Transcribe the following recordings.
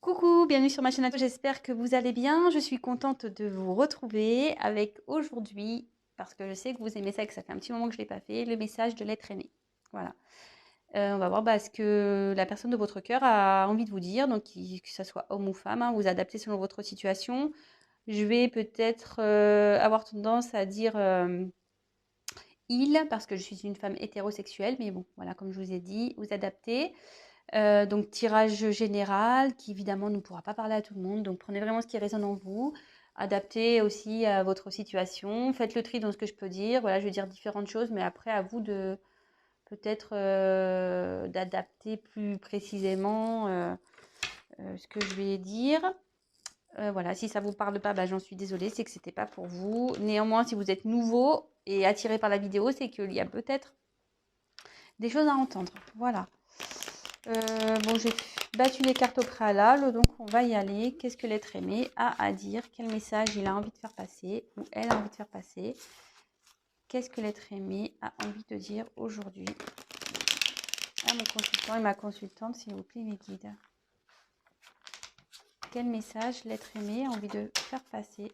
Coucou, bienvenue sur ma chaîne. J'espère que vous allez bien. Je suis contente de vous retrouver avec aujourd'hui, parce que je sais que vous aimez ça et que ça fait un petit moment que je ne l'ai pas fait, le message de l'être aimé. Voilà. On va voir ce que la personne de votre cœur a envie de vous dire, donc que ce soit homme ou femme, hein, vous adaptez selon votre situation. Je vais peut-être avoir tendance à dire il, parce que je suis une femme hétérosexuelle, mais bon, voilà, comme je vous ai dit, vous adaptez. Donc tirage général qui évidemment ne pourra pas parler à tout le monde. Donc prenez vraiment ce qui résonne en vous. Adaptez aussi à votre situation. Faites le tri dans ce que je peux dire. Voilà, je vais dire différentes choses, mais après à vous de peut-être d'adapter plus précisément ce que je vais dire. Voilà, si ça ne vous parle pas, j'en suis désolée, c'est que c'était pas pour vous. Néanmoins, si vous êtes nouveau et attiré par la vidéo, c'est qu'il y a peut-être des choses à entendre. Voilà. Bon, j'ai battu les cartes au préalable, donc on va y aller. Qu'est-ce que l'être aimé a à dire? Quel message il a envie de faire passer ou elle a envie de faire passer? Qu'est-ce que l'être aimé a envie de dire aujourd'hui à mon consultant et ma consultante, s'il vous plaît, mes guides? Quel message l'être aimé a envie de faire passer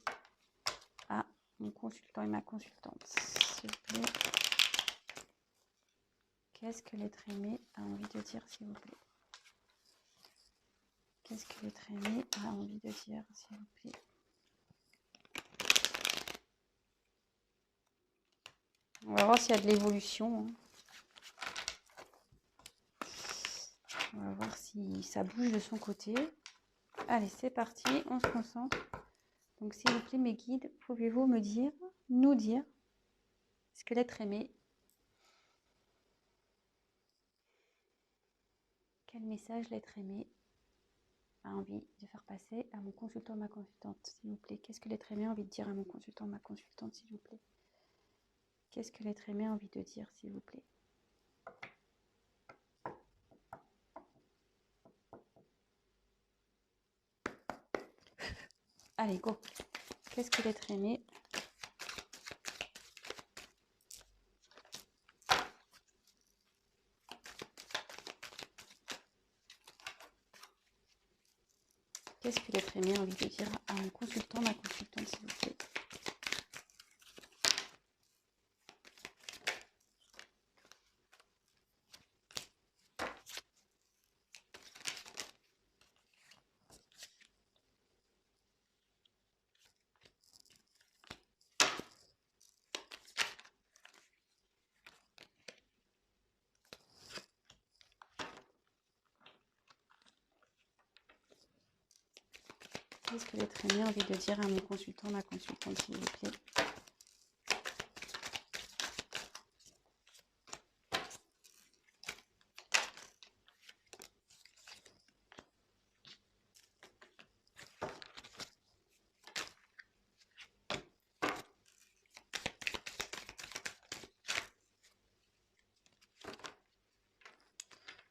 à mon consultant et ma consultante, s'il vous plaît? Qu'est-ce que l'être aimé a envie de dire, s'il vous plaît? Qu'est-ce que l'être aimé a envie de dire, s'il vous plaît? On va voir s'il y a de l'évolution. On va voir si ça bouge de son côté. Allez, c'est parti, on se concentre. Donc, s'il vous plaît, mes guides, pouvez-vous nous dire, ce que l'être aimé, quel message l'être aimé a envie de faire passer à mon consultant, ma consultante, s'il vous plaît? Qu'est-ce que l'être aimé a envie de dire à mon consultant, ma consultante, s'il vous plaît? Qu'est-ce que l'être aimé a envie de dire, s'il vous plaît? Allez, go. Qu'est-ce que l'être aimé Qu'est-ce que l'être aimé a envie de dire à mon consultant, ma consultante, s'il vous plaît? Qu'est-ce que l'être aimé a envie de dire à mon consultant, ma consultante, s'il vous plaît?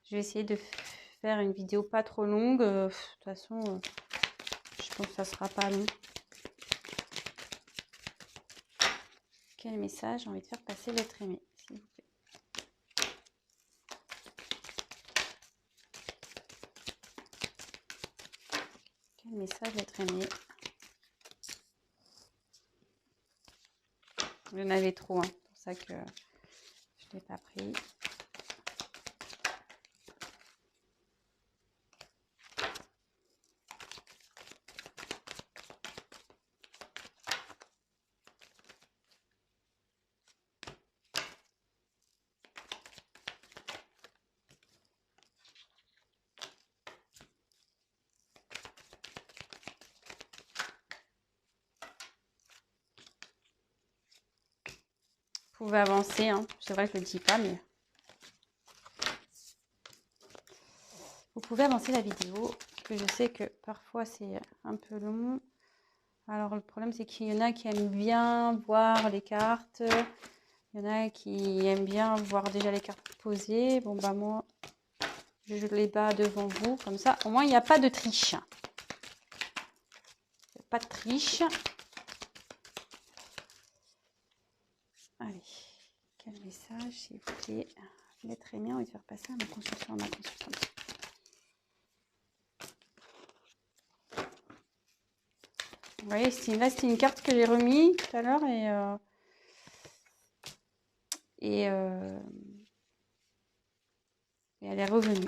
Je vais essayer de faire une vidéo pas trop longue. De toute façon, je pense que ça sera pas long. Quel message a envie de faire passer l'être aimé, s'il vous plaît? Quel message l'être aimé? Il y en avait trop, hein. C'est pour ça que je ne l'ai pas pris. Vous pouvez avancer, hein. C'est vrai que je ne le dis pas, mais vous pouvez avancer la vidéo, parce que je sais que parfois c'est un peu long. Alors le problème, c'est qu'il y en a qui aiment bien voir les cartes. Il y en a qui aiment bien voir déjà les cartes posées. Bon, bah moi, je les bats devant vous, comme ça. Au moins, il n'y a pas de triche. Il n'y a pas de triche. Allez, quel message, s'il vous plaît? L'être aimé, on va faire passer à ma consultation, à ma consultante. Vous voyez, là, c'était une carte que j'ai remise tout à l'heure et elle est revenue.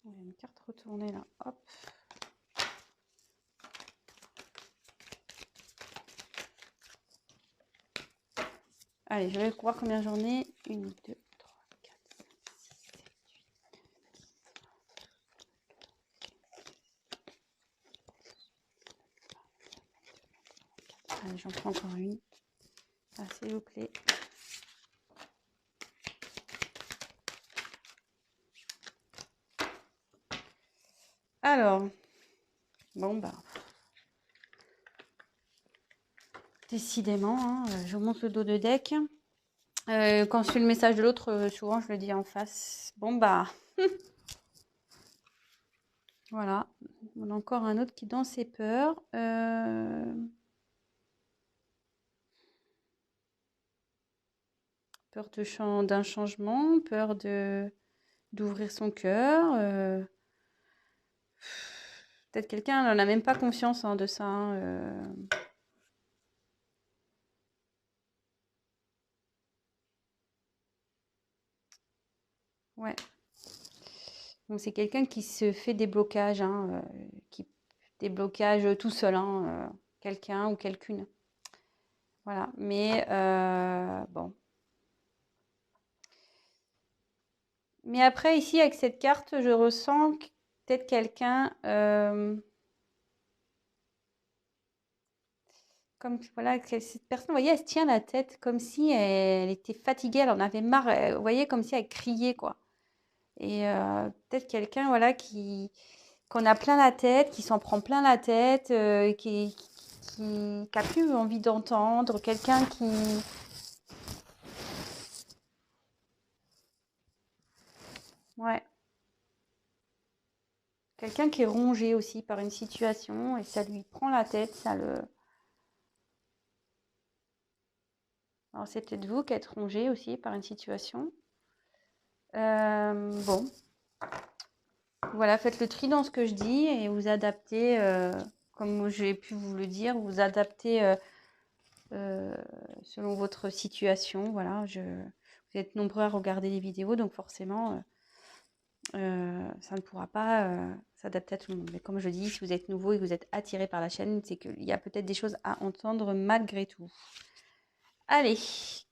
Il y a une carte retournée là. Hop. Allez, je vais voir combien j'en ai. 1, 2, 3, 4, 5, 6, 7, 8. Allez, j'en prends encore une. Ah, s'il vous plaît. Alors, bon bah, décidément, hein, je vous montre le dos de deck. Quand je fais le message de l'autre, souvent je le dis en face. Bon bah, voilà. On a encore un autre qui est dans ses peurs. Peur d'un changement, peur d'ouvrir son cœur. Peut-être quelqu'un n'en a même pas conscience de ça. Hein, Ouais. Donc c'est quelqu'un qui se fait des blocages, hein, des blocages tout seul, hein, quelqu'un ou quelqu'une. Voilà. Mais bon. Mais après, ici, avec cette carte, je ressens que peut-être quelqu'un, comme voilà, cette personne, vous voyez, elle se tient la tête comme si elle était fatiguée, elle en avait marre, vous voyez, comme si elle criait, quoi. Et peut-être quelqu'un, voilà, qu'on a plein la tête, qui s'en prend plein la tête, qui n'a plus envie d'entendre, quelqu'un qui... Ouais. Quelqu'un qui est rongé aussi par une situation et ça lui prend la tête, ça le... Alors c'est peut-être vous qui êtes rongé aussi par une situation. Bon. Voilà, faites le tri dans ce que je dis et vous adaptez, comme j'ai pu vous le dire, vous adaptez selon votre situation. Voilà, vous êtes nombreux à regarder les vidéos, donc forcément, ça ne pourra pas s'adapter à tout le monde. Mais comme je dis, si vous êtes nouveau et que vous êtes attiré par la chaîne, c'est qu'il y a peut-être des choses à entendre malgré tout. Allez,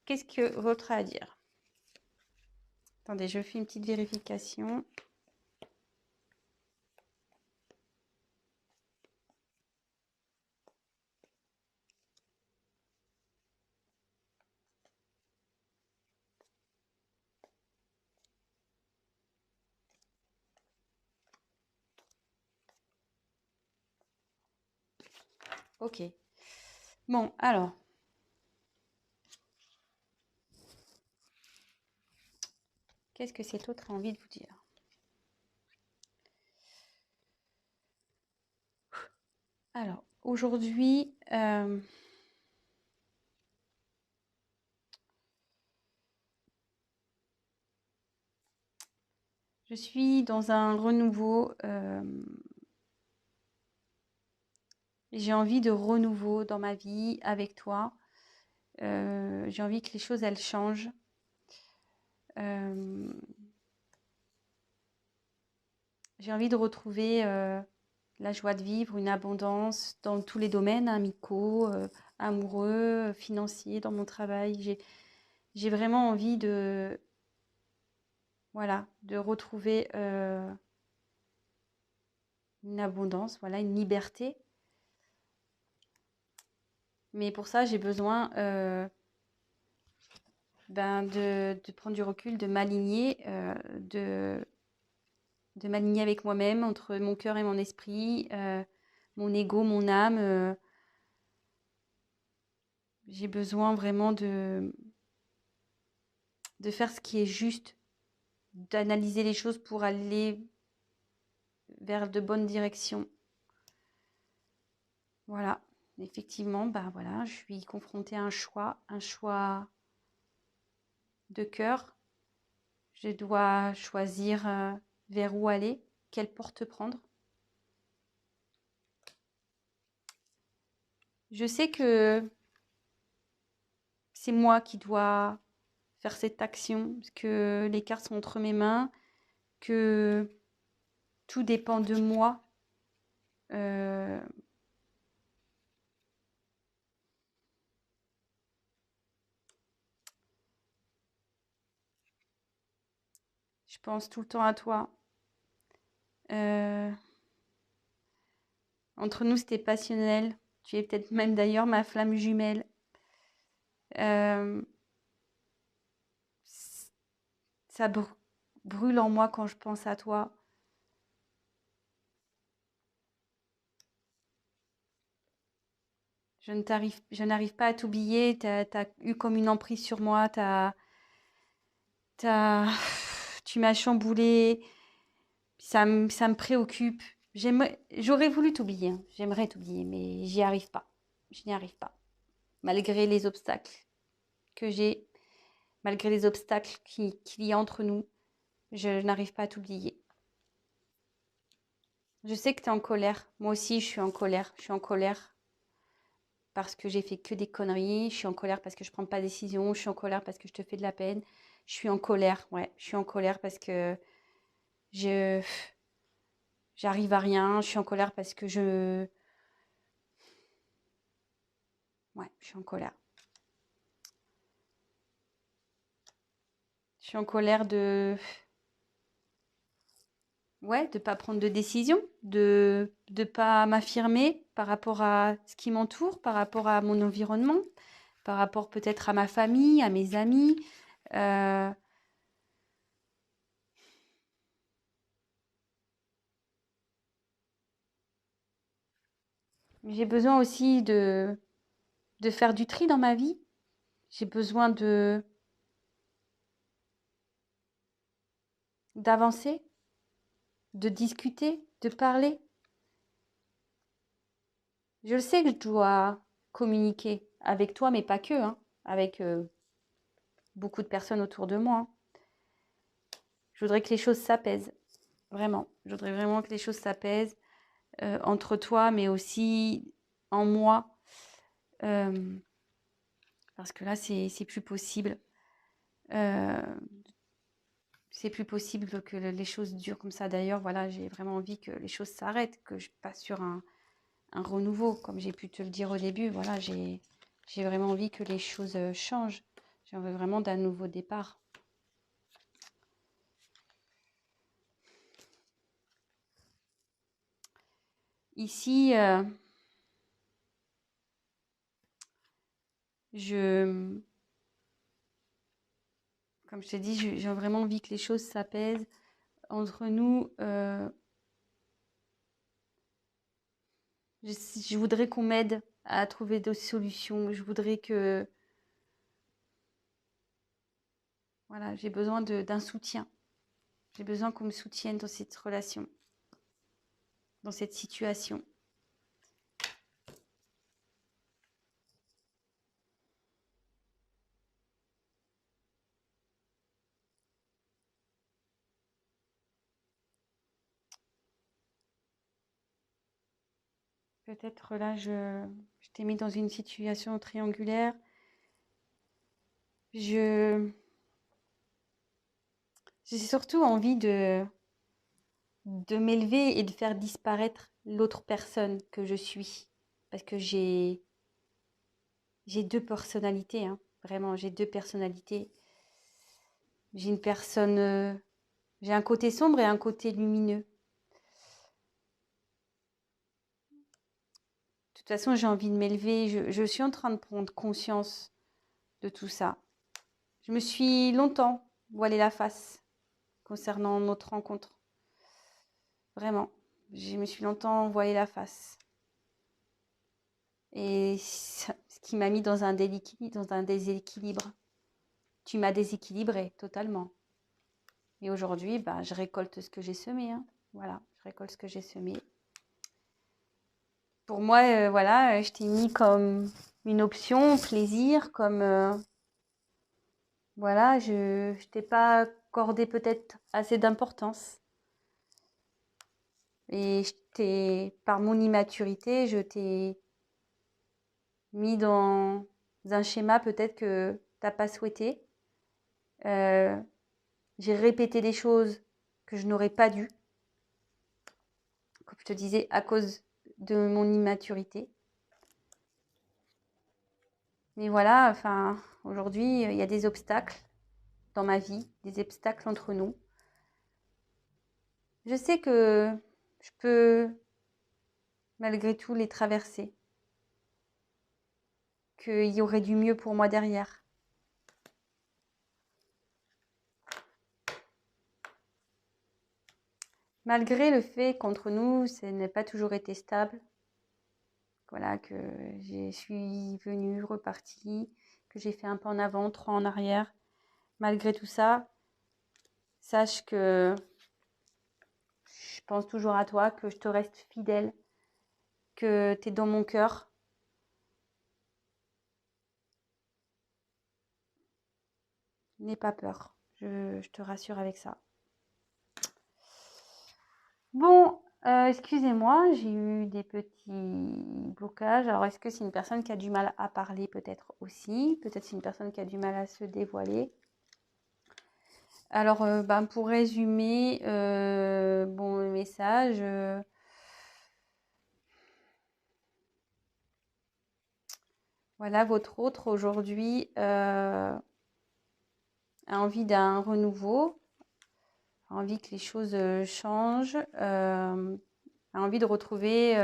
qu'est-ce que votre a à dire? Attendez, je fais une petite vérification. Ok. Bon, alors. Qu'est-ce que cet autre a envie de vous dire? Alors, aujourd'hui, je suis dans un renouveau. J'ai envie de renouveau dans ma vie avec toi. J'ai envie que les choses, elles changent. J'ai envie de retrouver la joie de vivre, une abondance dans tous les domaines, amicaux, amoureux, financiers, dans mon travail. J'ai vraiment envie de, voilà, de retrouver une abondance, voilà, une liberté. Mais pour ça, j'ai besoin de prendre du recul, de m'aligner, de m'aligner avec moi-même, entre mon cœur et mon esprit, mon ego, mon âme. J'ai besoin vraiment de faire ce qui est juste, d'analyser les choses pour aller vers de bonnes directions. Voilà, effectivement, bah voilà, je suis confrontée à un choix de cœur. Je dois choisir vers où aller, quelle porte prendre. Je sais que c'est moi qui dois faire cette action, que les cartes sont entre mes mains, que tout dépend de moi. Euh, je pense tout le temps à toi. Entre nous, c'était passionnel. Tu es peut-être même d'ailleurs ma flamme jumelle. Euh, ça brûle en moi quand je pense à toi. Je n'arrive pas à t'oublier. T'as eu comme une emprise sur moi. T'as- tu m'as chamboulé. Ça me préoccupe. J'aurais voulu t'oublier, hein. J'aimerais t'oublier, mais j'y arrive pas. Je n'y arrive pas. Malgré les obstacles que j'ai, malgré les obstacles qu'il y a entre nous, je n'arrive pas à t'oublier. Je sais que tu es en colère. Moi aussi, je suis en colère. Je suis en colère parce que j'ai fait que des conneries. Je suis en colère parce que je prends pas de décision. Je suis en colère parce que je te fais de la peine. Je suis en colère, ouais. Je suis en colère parce que je j'arrive à rien. Je suis en colère parce que ouais, je suis en colère. Je suis en colère ouais, de pas prendre de décision, de pas m'affirmer par rapport à ce qui m'entoure, par rapport à mon environnement, par rapport peut-être à ma famille, à mes amis. Euh, j'ai besoin aussi de faire du tri dans ma vie. J'ai besoin d'avancer, de discuter, de parler. Je le sais que je dois communiquer avec toi, mais pas que, hein, avec beaucoup de personnes autour de moi, hein. Je voudrais que les choses s'apaisent, vraiment. Je voudrais vraiment que les choses s'apaisent entre toi, mais aussi en moi. euh, Parce que là, c'est plus possible. Euh, c'est plus possible que les choses durent comme ça. D'ailleurs, voilà, j'ai vraiment envie que les choses s'arrêtent, que je passe sur un renouveau, comme j'ai pu te le dire au début. Voilà, j'ai vraiment envie que les choses changent. J'ai envie vraiment d'un nouveau départ. Ici, je, comme je t'ai dit, j'ai vraiment envie que les choses s'apaisent entre nous. Je voudrais qu'on m'aide à trouver d'autres solutions. Je voudrais que, voilà, j'ai besoin d'un soutien. J'ai besoin qu'on me soutienne dans cette relation, dans cette situation. Peut-être là, je t'ai mis dans une situation triangulaire. Je, j'ai surtout envie de m'élever et de faire disparaître l'autre personne que je suis. Parce que j'ai deux personnalités, hein. Vraiment, j'ai deux personnalités. J'ai une personne, j'ai un côté sombre et un côté lumineux. De toute façon, j'ai envie de m'élever. Je suis en train de prendre conscience de tout ça. Je me suis longtemps voilé la face concernant notre rencontre. Vraiment. Je me suis longtemps voilé la face. Et ce qui m'a mis dans un déséquilibre. Tu m'as déséquilibré totalement. Et aujourd'hui, bah, je récolte ce que j'ai semé, hein. Voilà, je récolte ce que j'ai semé. Pour moi, voilà, je t'ai mis comme une option, plaisir, comme voilà, je t'ai pas accordé peut-être assez d'importance. Et par mon immaturité, je t'ai mis dans un schéma peut-être que t'as pas souhaité. Euh, j'ai répété des choses que je n'aurais pas dû, comme je te disais, à cause de mon immaturité. Mais voilà, enfin, aujourd'hui, il y a des obstacles dans ma vie, des obstacles entre nous. Je sais que je peux malgré tout les traverser, qu'il y aurait du mieux pour moi derrière. Malgré le fait qu'entre nous, ça n'a pas toujours été stable, voilà, que je suis venue, repartie, que j'ai fait un pas en avant, trois en arrière. Malgré tout ça, sache que je pense toujours à toi, que je te reste fidèle, que tu es dans mon cœur. N'aie pas peur, je te rassure avec ça. Bon, excusez-moi, j'ai eu des petits blocages. Alors, est-ce que c'est une personne qui a du mal à parler peut-être aussi? Peut-être c'est une personne qui a du mal à se dévoiler. Alors, pour résumer, bon, le message, voilà, votre autre aujourd'hui a envie d'un renouveau, a envie que les choses changent, a envie de retrouver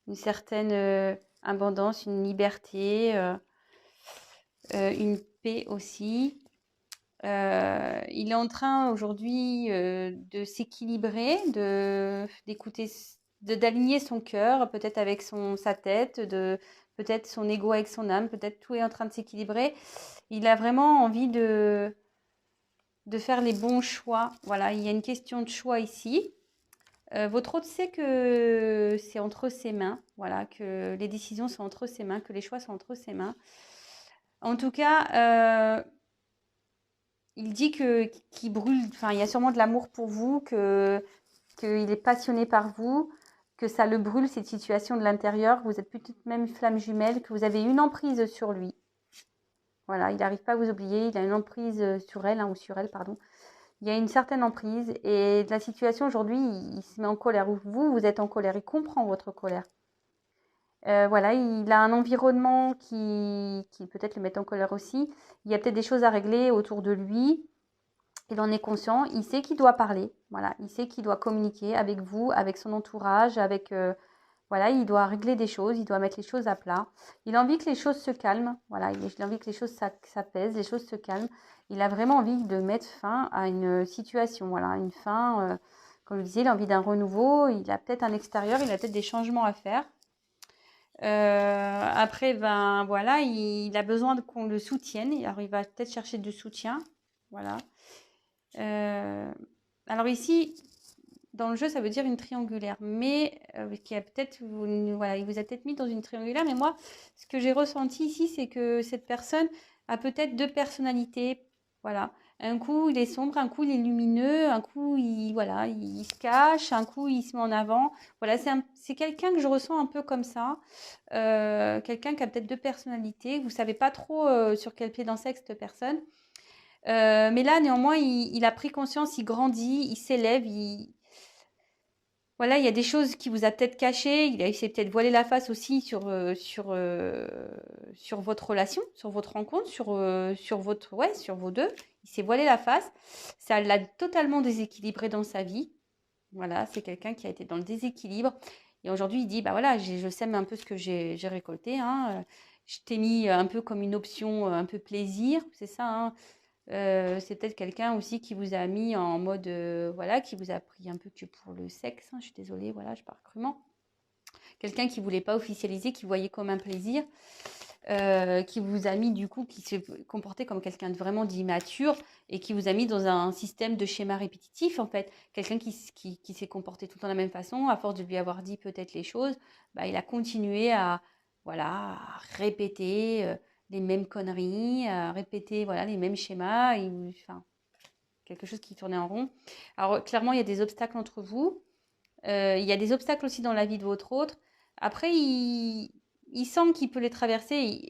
une certaine abondance, une liberté, une paix aussi. Il est en train aujourd'hui de s'équilibrer, d'écouter, d'aligner son cœur, peut-être avec sa tête, peut-être son ego avec son âme, peut-être tout est en train de s'équilibrer. Il a vraiment envie de faire les bons choix. Voilà, il y a une question de choix ici. Votre hôte sait que c'est entre ses mains, voilà, que les décisions sont entre ses mains, que les choix sont entre ses mains. En tout cas, il dit qu'il brûle, enfin, il y a sûrement de l'amour pour vous, qu'il est passionné par vous, que ça le brûle, cette situation de l'intérieur. Vous êtes peut-être même flamme jumelle, que vous avez une emprise sur lui. Voilà, il n'arrive pas à vous oublier, il a une emprise sur elle, ou sur elle, pardon. Il y a une certaine emprise et de la situation aujourd'hui, il se met en colère. Vous êtes en colère, il comprend votre colère. Voilà, il a un environnement qui peut-être le met en colère aussi. Il y a peut-être des choses à régler autour de lui. Il en est conscient, il sait qu'il doit parler, voilà, il sait qu'il doit communiquer avec vous, avec son entourage, voilà, il doit régler des choses, il doit mettre les choses à plat. Il a envie que les choses se calment, voilà, il a envie que les choses s'apaisent, les choses se calment. Il a vraiment envie de mettre fin à une situation, voilà, une fin, comme je disais, il a envie d'un renouveau, il a peut-être un extérieur, il a peut-être des changements à faire. Après, ben voilà, il a besoin qu'on le soutienne, alors il va peut-être chercher du soutien, voilà. Alors ici, dans le jeu, ça veut dire une triangulaire, mais qui a peut-être, voilà, il vous a peut-être mis dans une triangulaire, mais moi, ce que j'ai ressenti ici, c'est que cette personne a peut-être deux personnalités, voilà. Un coup, il est sombre, un coup, il est lumineux, un coup, voilà, il se cache, un coup, il se met en avant. Voilà, c'est quelqu'un que je ressens un peu comme ça, quelqu'un qui a peut-être deux personnalités. Vous savez pas trop sur quel pied danser avec cette personne. Mais là, néanmoins, il a pris conscience, il grandit, il s'élève, voilà, il y a des choses qui vous a peut-être cachées, il s'est peut-être voilé la face aussi sur votre relation, sur votre rencontre, sur vos deux. Il s'est voilé la face. Ça l'a totalement déséquilibré dans sa vie. Voilà, c'est quelqu'un qui a été dans le déséquilibre. Et aujourd'hui, il dit, bah voilà, je sème un peu ce que j'ai récolté, hein. Je t'ai mis un peu comme une option, un peu plaisir, c'est ça, hein. C'est peut-être quelqu'un aussi qui vous a mis en mode, voilà, qui vous a pris un peu que pour le sexe, hein. Je suis désolée, voilà, je parle crûment. Quelqu'un qui ne voulait pas officialiser, qui voyait comme un plaisir, qui vous a mis du coup, qui se comportait comme quelqu'un de vraiment d'immature et qui vous a mis dans un système de schéma répétitif en fait. Quelqu'un qui s'est comporté tout le temps de la même façon, à force de lui avoir dit peut-être les choses, bah, il a continué à, voilà, à répéter les mêmes conneries, à répéter voilà, les mêmes schémas, enfin, quelque chose qui tournait en rond. Alors, clairement, il y a des obstacles entre vous. Il y a des obstacles aussi dans la vie de votre autre. Après, il sent qu'il peut les traverser.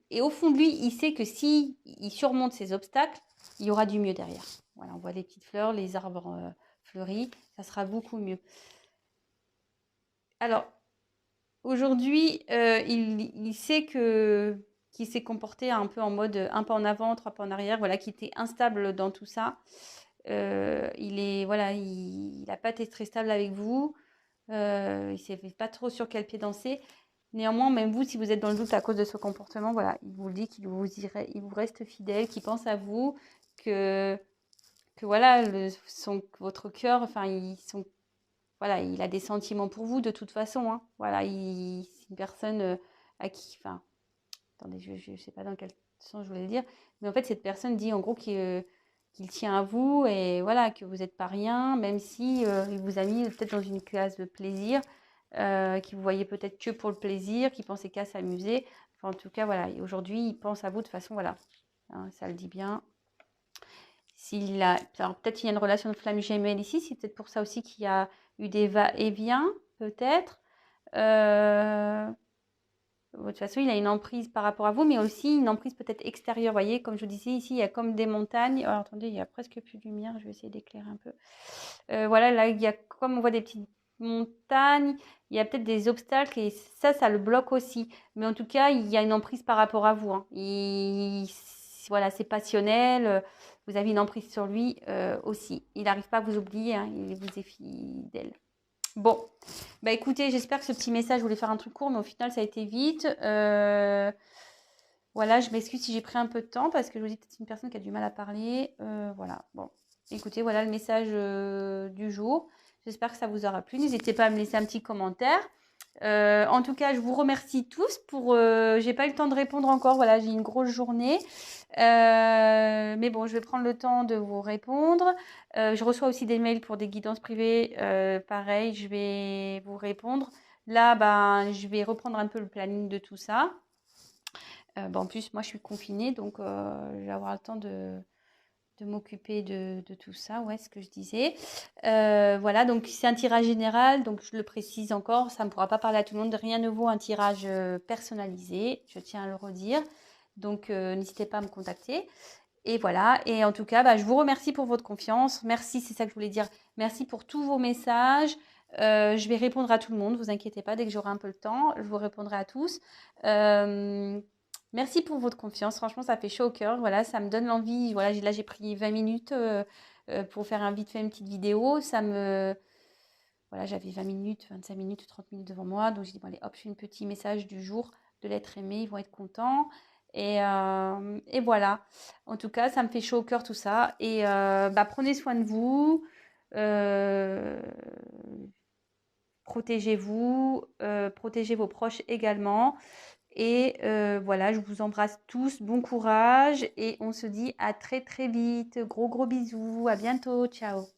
Et au fond de lui, il sait que si il surmonte ces obstacles, il y aura du mieux derrière. Voilà, on voit les petites fleurs, les arbres fleuris. Ça sera beaucoup mieux. Alors, aujourd'hui, il sait qu'il s'est comporté un peu en mode un pas en avant, trois pas en arrière, voilà, qu'il était instable dans tout ça. Voilà, il n'a pas été très stable avec vous. Il ne sait pas trop sur quel pied danser. Néanmoins, même vous, si vous êtes dans le doute à cause de ce comportement, voilà, il vous le dit qu'il il vous reste fidèle, qu'il pense à vous, que, que voilà, votre cœur, enfin, voilà, il a des sentiments pour vous de toute façon. Hein. Voilà, c'est une personne à qui, enfin, attendez, je ne sais pas dans quel sens je voulais le dire, mais en fait, cette personne dit en gros qu'il tient à vous et voilà, que vous n'êtes pas rien, même si il vous a mis peut-être dans une case de plaisir, qu'il vous voyait peut-être que pour le plaisir, qu'il pensait qu'à s'amuser. Enfin, en tout cas, voilà, aujourd'hui, il pense à vous de façon, voilà, hein, ça le dit bien. Alors peut-être qu'il y a une relation de flamme gemelle ici, c'est peut-être pour ça aussi qu'il y a eu des va-et-vient, peut-être. De toute façon, il a une emprise par rapport à vous, mais aussi une emprise peut-être extérieure. Vous voyez, comme je vous disais, ici, il y a comme des montagnes. Alors, attendez, il y a presque plus de lumière. Je vais essayer d'éclairer un peu. Voilà, là, il y a comme on voit des petites montagnes, il y a peut-être des obstacles et ça le bloque aussi. Mais en tout cas, il y a une emprise par rapport à vous. Hein. Voilà, c'est passionnel. Vous avez une emprise sur lui aussi. Il n'arrive pas à vous oublier. Hein, il vous est fidèle. Bon, bah écoutez, j'espère que ce petit message, je voulais faire un truc court, mais au final, ça a été vite. Voilà, je m'excuse si j'ai pris un peu de temps parce que je vous dis que c'est une personne qui a du mal à parler. Voilà, bon. Écoutez, voilà le message du jour. J'espère que ça vous aura plu. N'hésitez pas à me laisser un petit commentaire. En tout cas, je vous remercie tous pour. J'ai pas eu le temps de répondre encore. Voilà, j'ai une grosse journée. Mais bon, je vais prendre le temps de vous répondre. Je reçois aussi des mails pour des guidances privées. Pareil, je vais vous répondre. Là, ben, je vais reprendre un peu le planning de tout ça. En plus, moi, je suis confinée, donc je vais avoir le temps de m'occuper de tout ça. Ouais, ce que je disais. Voilà, donc c'est un tirage général, donc je le précise encore, ça ne pourra pas parler à tout le monde. Rien ne vaut un tirage personnalisé, je tiens à le redire. Donc, n'hésitez pas à me contacter. Et voilà, et en tout cas, bah, je vous remercie pour votre confiance. Merci, c'est ça que je voulais dire. Merci pour tous vos messages. Je vais répondre à tout le monde, ne vous inquiétez pas, dès que j'aurai un peu le temps, je vous répondrai à tous. Merci pour votre confiance, franchement, ça fait chaud au cœur. Voilà, ça me donne l'envie. Voilà, là, j'ai pris 20 minutes pour faire vite fait une petite vidéo. Voilà, j'avais 20 minutes, 25 minutes, 30 minutes devant moi. Donc, j'ai dit, bon, allez, hop, je fais un petit message du jour de l'être aimé, ils vont être contents. Et voilà. En tout cas, ça me fait chaud au cœur tout ça. Et prenez soin de vous. Protégez-vous. Protégez vos proches également. Et voilà, je vous embrasse tous. Bon courage. Et on se dit à très très vite. Gros gros bisous. À bientôt. Ciao.